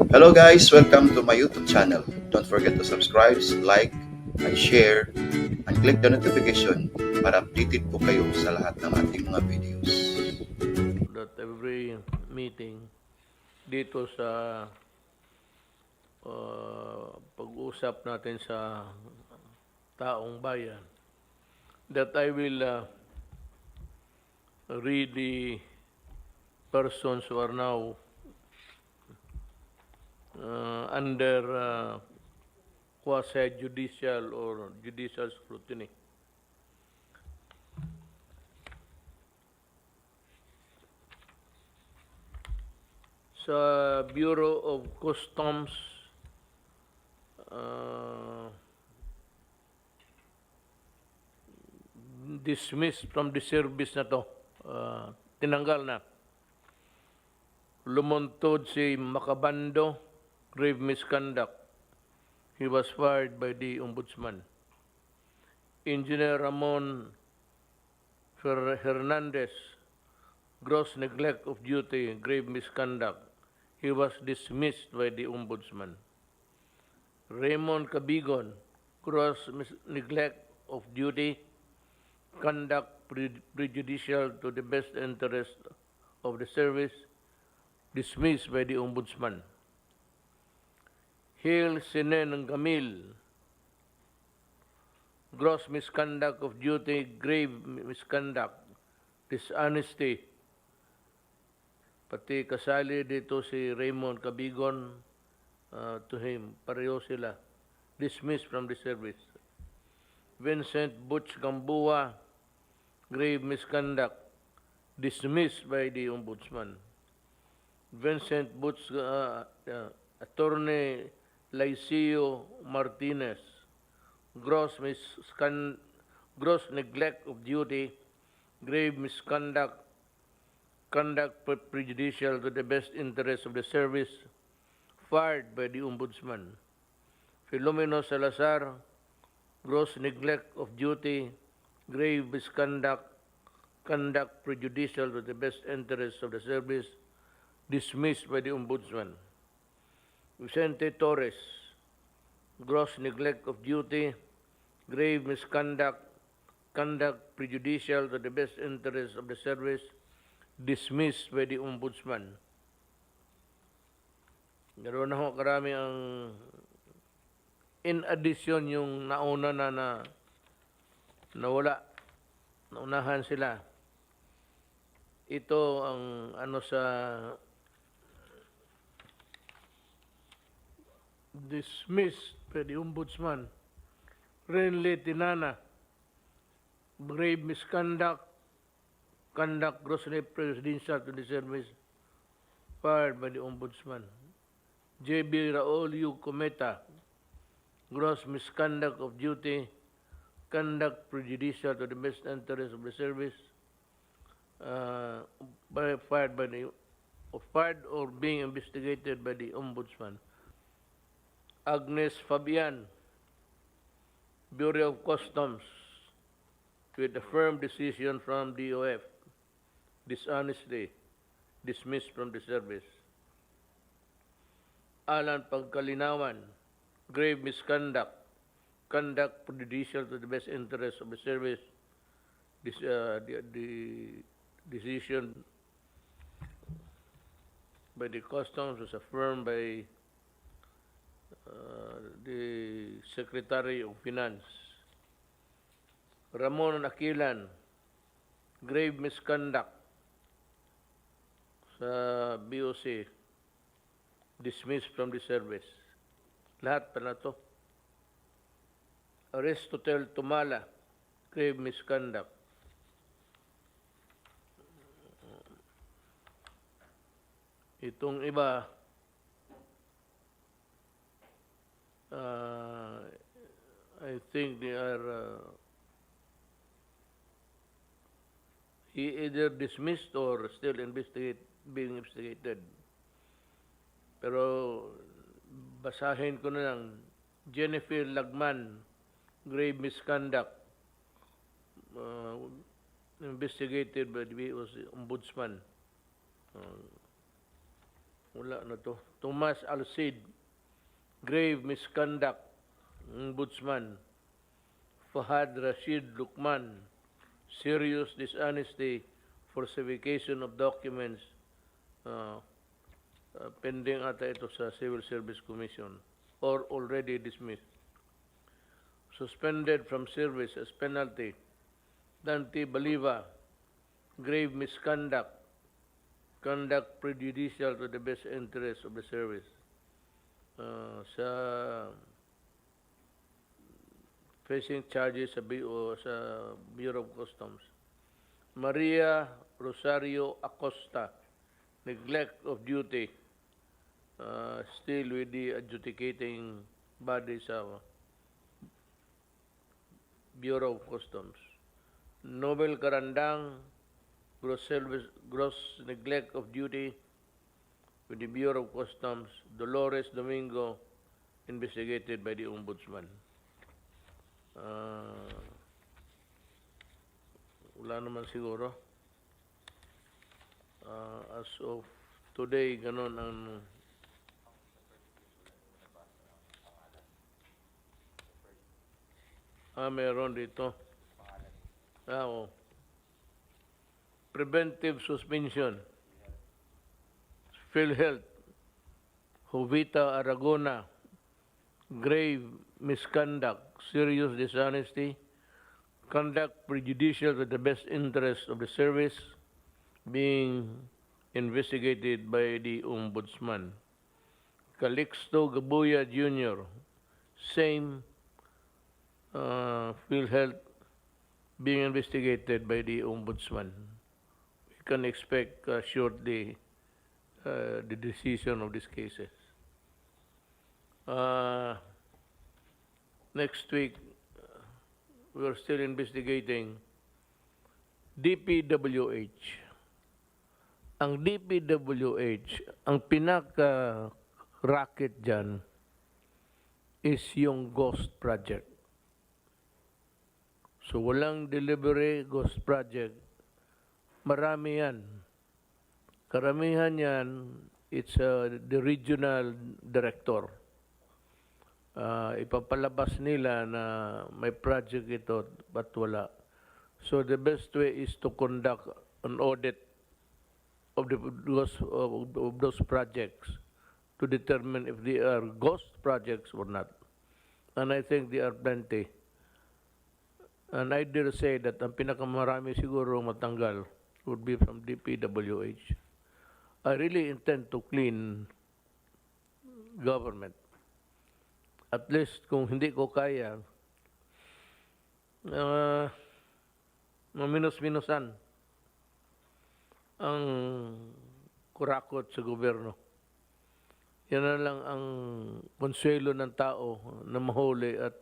Hello guys, welcome to my YouTube channel. Don't forget to subscribe, like, and share, and click the notification para updated po kayo sa lahat ng ating mga videos. That every meeting dito sa pag-usap natin sa taong bayan, that I will read the persons who are now under quasi judicial or judicial scrutiny. Sa Bureau of Customs, dismissed from the service na to, tinanggal na. Lumuntod si Macabando, grave misconduct. He was fired by the Ombudsman. Engineer Ramon Hernandez, gross neglect of duty, grave misconduct. He was dismissed by the Ombudsman. Raymond Cabigon, gross neglect of duty, conduct prejudicial to the best interest of the service, dismissed by the Ombudsman. Hale Sinen Gamil, gross misconduct of duty, grave misconduct, dishonesty. Pati kasali dito si Raymond Cabigon, to him, pareho sila, dismissed from the service. Vincent Butch Gambua, grave misconduct, dismissed by the Ombudsman. Vincent Butch, Attorney Laicio Martinez, gross neglect of duty, grave misconduct, conduct prejudicial to the best interest of the service, fired by the Ombudsman. Filomeno Salazar, gross neglect of duty, grave misconduct, conduct prejudicial to the best interest of the service, dismissed by the Ombudsman. Vicente Torres, gross neglect of duty, grave misconduct, conduct prejudicial to the best interest of the service, dismissed by the Ombudsman. Ganoon na ho karami ang in addition yung nauna na nawala, naunahan sila. Ito ang ano sa dismissed by the Ombudsman. Renly Tinana, grave misconduct, conduct grossly prejudicial to the service, fired by the Ombudsman. J.B. Raul U. Cometa, gross misconduct of duty, conduct prejudicial to the best interest of the service, fired or being investigated by the Ombudsman. Agnes Fabian, Bureau of Customs, with a firm decision from DOF, dishonesty, dismissed from the service. Alan Pagkalinawan, grave misconduct, conduct prejudicial to the best interest of the service, the decision by the Customs was affirmed by the Secretary of Finance. Ramon Aquilan, grave misconduct sa BOC, dismissed from the service. Lahat pa na to. Aristotle Tumala, grave misconduct. Itong iba, I think they are either dismissed or still being investigated. Pero basahin ko na lang. Jennifer Lagman, grave misconduct, investigated by the BOC Ombudsman. wala na to. Tomas Alcid, grave misconduct, ombudsman. Fahad Rashid Lukman, serious dishonesty, falsification of documents, pending ata ito sa Civil Service Commission or already dismissed. Suspended from service as penalty, Dante Baliva, grave misconduct, conduct prejudicial to the best interest of the service. Sa facing charges sa Bureau of Customs. Maria Rosario Acosta, neglect of duty, still with the adjudicating body sa Bureau of Customs. Nobel Carandang, gross neglect of duty with the Bureau of Customs. Dolores Domingo, investigated by the Ombudsman. Wala naman siguro. As of today, ganon ang meron dito. Oo. Preventive suspension. PhilHealth. Jovita Aragona. Grave misconduct, serious dishonesty, conduct prejudicial to the best interest of the service, being investigated by the Ombudsman. Calixto Gabuya Jr., same PhilHealth, being investigated by the Ombudsman. We can expect shortly the decision of these cases. Next week, we are still investigating DPWH. Ang DPWH, ang pinaka-racket dyan is yung Ghost Project. So walang delivery Ghost Project. Marami yan. Karamihan yan, it's the regional director. Ipapalabas nila na may project ito, but wala. So the best way is to conduct an audit of those projects to determine if they are ghost projects or not. And I think they are plenty. And I dare say that ang pinakamarami siguro matanggal would be from DPWH. I really intend to clean government. At least kung hindi ko kaya, maminus-minusan ang kurakot sa gobyerno. Yan na lang ang konsuelo ng tao na mahuli at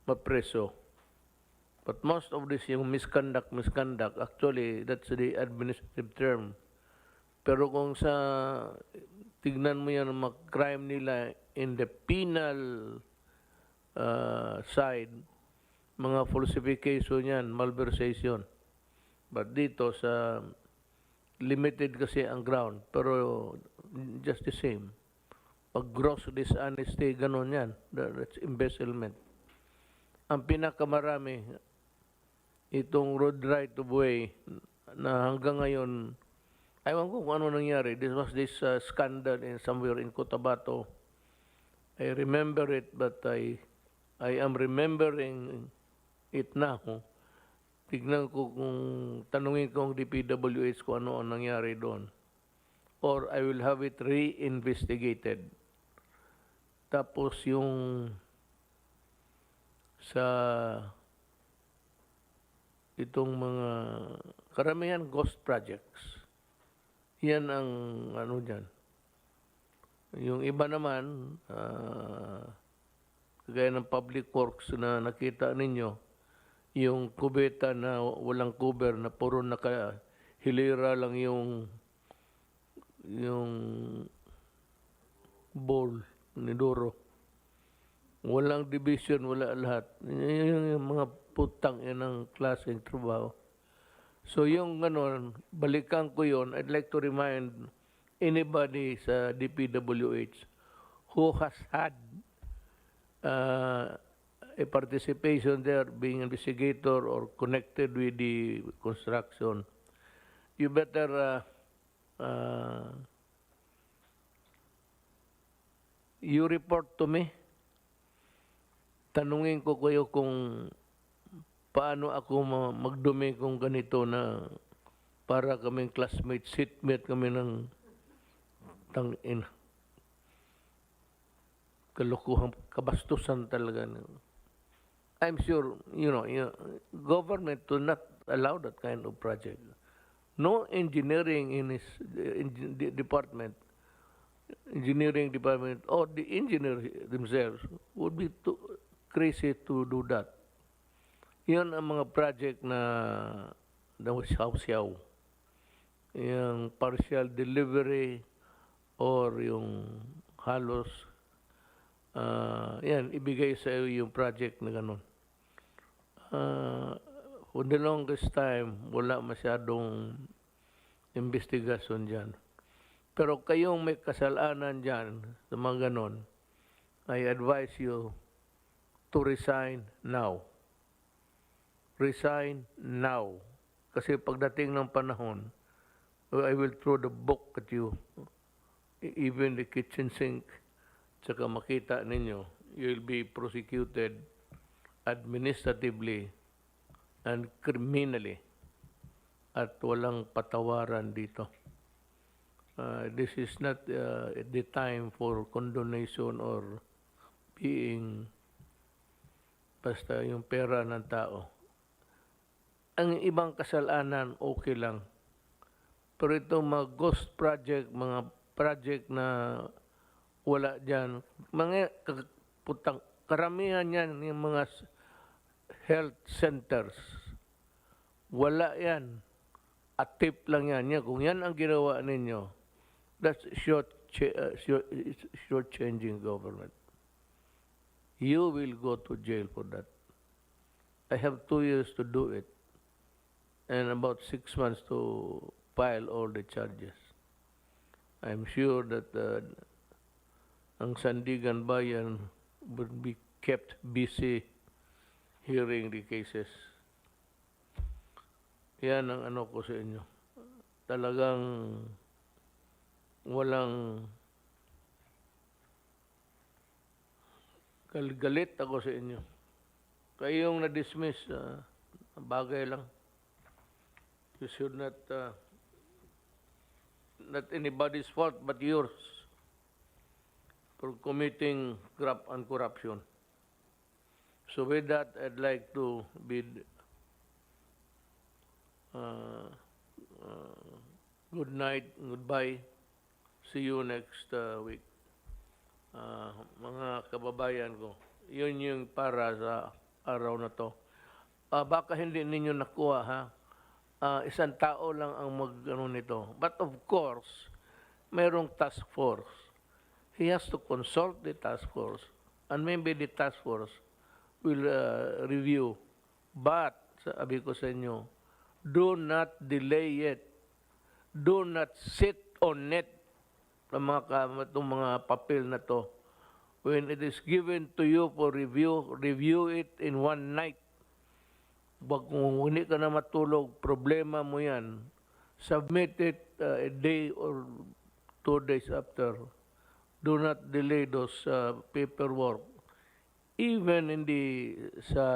mapreso. But most of this, yung misconduct, actually, that's the administrative term. Pero kung sa tignan mo yan ang mga crime nila in the penal side, mga falsification yan, malversation. But dito sa limited kasi ang ground, pero just the same. Pag gross dishonesty, ganon yan. That's embezzlement. Ang pinakamarami, itong road right of way na hanggang ngayon, ewan ko kung ano nangyari. This was this scandal in somewhere in Cotabato. I remember it, but I am remembering it now. Tignan ko kung tanungin ko ang DPWH kung ano ang nangyari doon. Or I will have it re-investigated. Tapos yung sa itong mga karamihan ghost projects. Yan ang ano dyan. Yung iba naman, kagaya ng public works na nakita ninyo, yung kubeta na walang cover na puro nakahilira lang yung bowl ni Duro. Walang division, wala lahat. Yung mga putang yan ang klaseng trabaho. So yung balikan ko yon, I'd like to remind anybody sa DPWH who has had a participation there, being investigator or connected with the construction, you better you report to me. Tanungin ko kayo kung paano ako magdumi kung ganito na para kaming classmate, seatmate kami ng tangin. Kalukuhan, kabastusan talaga. I'm sure, government will not allow that kind of project. No engineering in his department, engineering department, or the engineers themselves would be too crazy to do that. Yan ang mga project na siyaw-siyaw. Yung partial delivery or yung halos yan, ibigay sa iyo yung project na ganun. For the longest time, wala masyadong investigation dyan. Pero kayong may kasalanan dyan sa mga ganun, I advise you to resign now. Resign now. Kasi pagdating ng panahon, I will throw the book at you. Even the kitchen sink. Tsaka makita ninyo, you will be prosecuted administratively and criminally at walang patawaran dito. This is not the time for condonation or being basta yung pera ng tao. Ang ibang kasalanan, okay lang. Pero itong mga ghost project, mga project na wala dyan, mga karamihan yan, yung mga health centers, wala yan. Atip lang yan. Kung yan ang ginawa ninyo, that's short-changing government. You will go to jail for that. I have 2 years to do it and about 6 months to file all the charges. I'm sure that ang Sandigan Bayan would be kept busy hearing the cases. Yan ang ano ko sa inyo. Talagang walang galit ako sa inyo. Kayong na-dismiss, bagay lang. You should not anybody's fault but yours for committing graft and corruption. So with that, I'd like to bid good night, goodbye. See you next week. Mga kababayan ko, yun yung para sa araw na to. Baka hindi ninyo nakuha, ha? Isang tao lang ang mag-ano nito. But of course, mayroong task force. He has to consult the task force. And maybe the task force will review. But, sabi ko sa inyo, do not delay it. Do not sit on it. Itong mga papel na to. When it is given to you for review it in one night. Kung hindi ka na matulog, problema mo yan. Submit it a day or 2 days after. Do not delay those paperwork. Even sa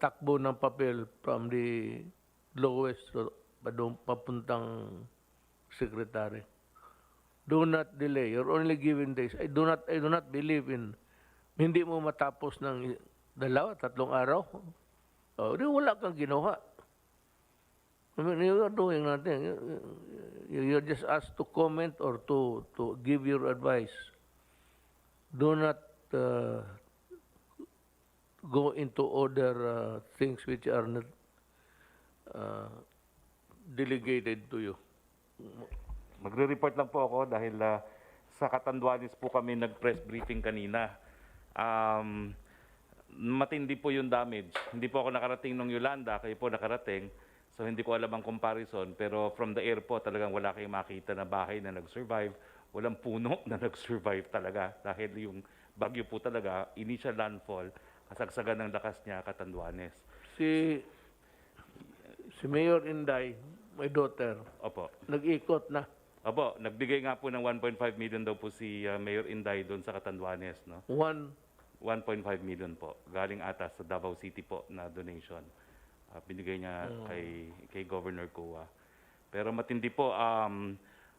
takbo ng papel from the lowest papuntang secretary. Do not delay. You're only given days. I do not believe in hindi mo matapos ng 2-3 araw. Wala kang ginawa. I mean, you're doing nothing. You're just asked to comment or to give your advice. Do not go into other things which are not delegated to you. Magre-report lang po ako dahil sa Catanduanes po kami nag-press briefing kanina. Matindi po yung damage. Hindi po ako nakarating ng Yolanda, kayo po nakarating. So hindi ko alam ang comparison, pero from the air po talagang wala kayong makita na bahay na nag-survive. Walang puno na nag-survive talaga dahil yung bagyo po talaga, initial landfall, kasagsagan ng lakas niya, Catanduanes. Si Mayor Inday, my daughter, Opo. nag-ikot na. Opo, nagbigay nga po ng 1.5 million daw po si Mayor Inday doon sa Catanduanes, no? 1.5 million po. Galing ata sa Davao City po na donation. Binigay niya kay Governor Kua. Pero matindi po,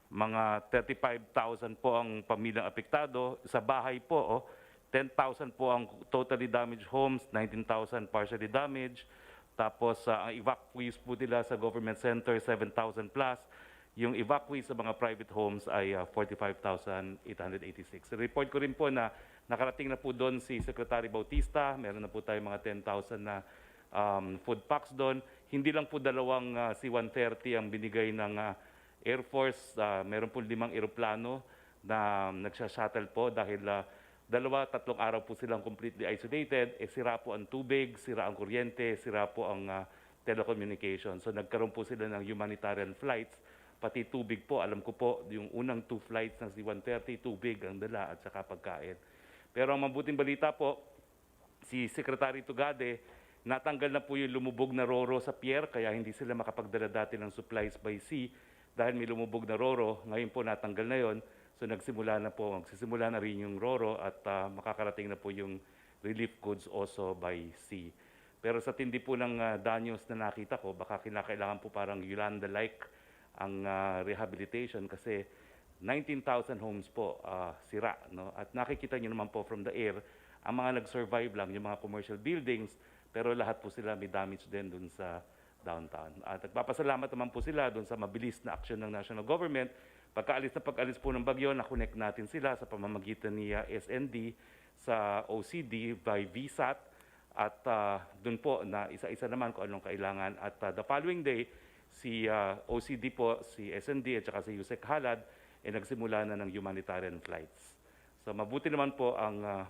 mga 35,000 po ang pamilyang apektado. Sa bahay po, 10,000 po ang totally damaged homes, 19,000 partially damaged. Tapos ang evacuees po nila sa government center, 7,000 plus. Yung evacuees sa mga private homes ay 45,886. Report ko rin po na nakarating na po doon si Secretary Bautista. Meron na po tayo mga 10,000 na food packs doon. Hindi lang po dalawang C-130 ang binigay ng Air Force. Meron po 5 eroplano na nagsha-shuttle po dahil 2-3 araw po silang completely isolated. Sira po ang tubig, sira ang kuryente, sira po ang telecommunication. So nagkaroon po sila ng humanitarian flights. Pati tubig po, alam ko po, yung unang 2 flights ng C-130, tubig ang dala at saka pagkain. Pero ang mabuting balita po, si Secretary Tugade, natanggal na po yung lumubog na roro sa pier, kaya hindi sila makapagdala dati ng supplies by sea dahil may lumubog na roro. Ngayon po natanggal na yon. So magsisimula na rin yung roro at makakarating na po yung relief goods also by sea. Pero sa tindi po ng danyos na nakita ko, baka kinakailangan po parang Yolanda-like ang rehabilitation kasi 19,000 homes po sira. No? At nakikita nyo naman po from the air, ang mga nag-survive lang, yung mga commercial buildings, pero lahat po sila may damage din dun sa downtown. At nagpapasalamat naman po sila dun sa mabilis na action ng national government. Pagkaalis po ng bagyo, na-connect natin sila sa pamamagitan ni SND sa OCD by VSAT at dun po na isa-isa naman kung anong kailangan. At the following day, si OCD po, si SND at saka si Yusek Halad nagsimula na ng humanitarian flights. So mabuti naman po ang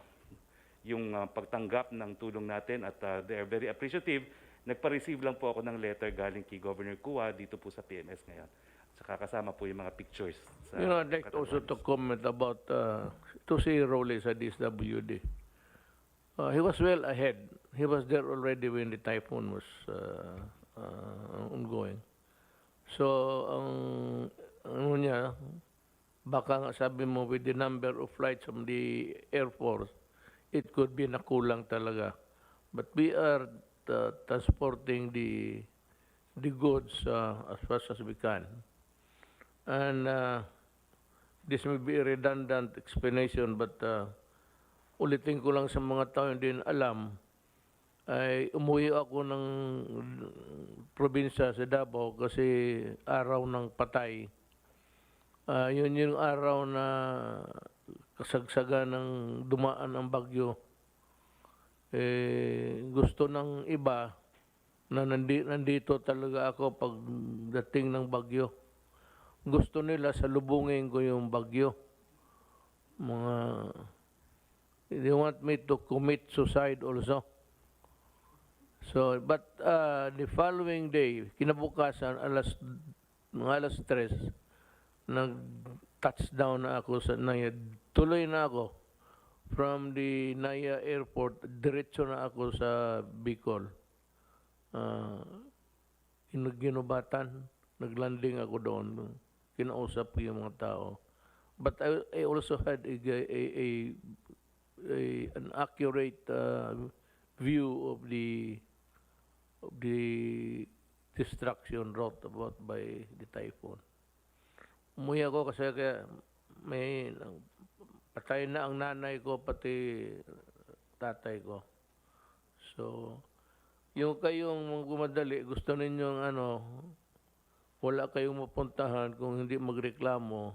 yung pagtanggap ng tulong natin at they are very appreciative. Nagpa-receive lang po ako ng letter galing kay Governor Kua dito po sa PMS ngayon. Saka kasama po yung mga pictures. Sa I'd like also to comment about to si Rowley sa DSWD. He was well ahead. He was there already when the typhoon was ongoing. So, ano niya, baka nga sabi mo with the number of flights from the Air Force, it could be nakulang talaga. But we are transporting the goods as fast as we can. And this may be a redundant explanation, but ulitin ko lang sa mga tao hindi alam, ay umuwi ako ng probinsya sa Davao kasi araw ng patay. Yun yung araw na kasagsagan ng dumaan ang bagyo. Gusto ng iba na nandito talaga ako pagdating ng bagyo. Gusto nila salubungin ko yung bagyo. They want me to commit suicide also. So, but the following day, kinabukasan, mga alas 3, nag-touchdown na ako sa Naya. Tuloy na ako from the Naya Airport, diretso na ako sa Bicol. Ginubatan, naglanding ako doon. Kinausap ko yung mga tao. But I also had an accurate view of the destruction wrought about by the typhoon. Umuwi ako kasi patay na ang nanay ko pati tatay ko. So, yung kayong gumadali, gusto ninyong wala kayong mapuntahan kung hindi magreklamo,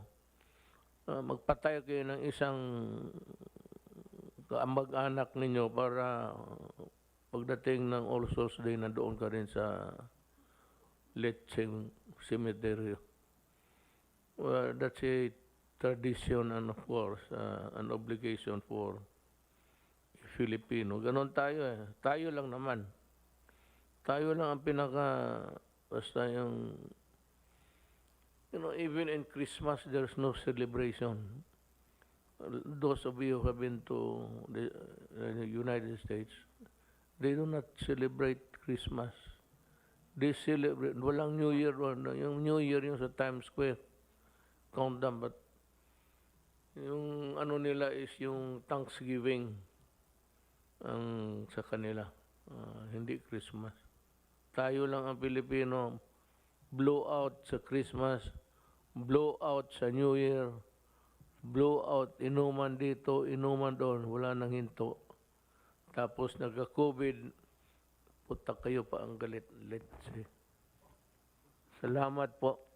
magpatay kayo ng isang kamag-anak ninyo para pagdating ng All Souls Day na doon ka rin sa Lecheng Cemetery. Well, that's a tradition and of course an obligation for Filipino. Ganon tayo eh. Tayo lang naman. Tayo lang ang Basta yung, even in Christmas, there's no celebration. Those of you who have been to the United States, they do not celebrate Christmas. They celebrate, walang New Year, yung New Year yung sa Times Square, countdown, but yung ano nila is yung Thanksgiving ang sa kanila, hindi Christmas. Tayo lang ang Pilipino, blowout sa Christmas, blowout sa New Year, blowout, inuman dito, inuman doon, wala nang hinto. Tapos nagka-COVID, puta kayo pa ang galit. Let's see. Salamat po.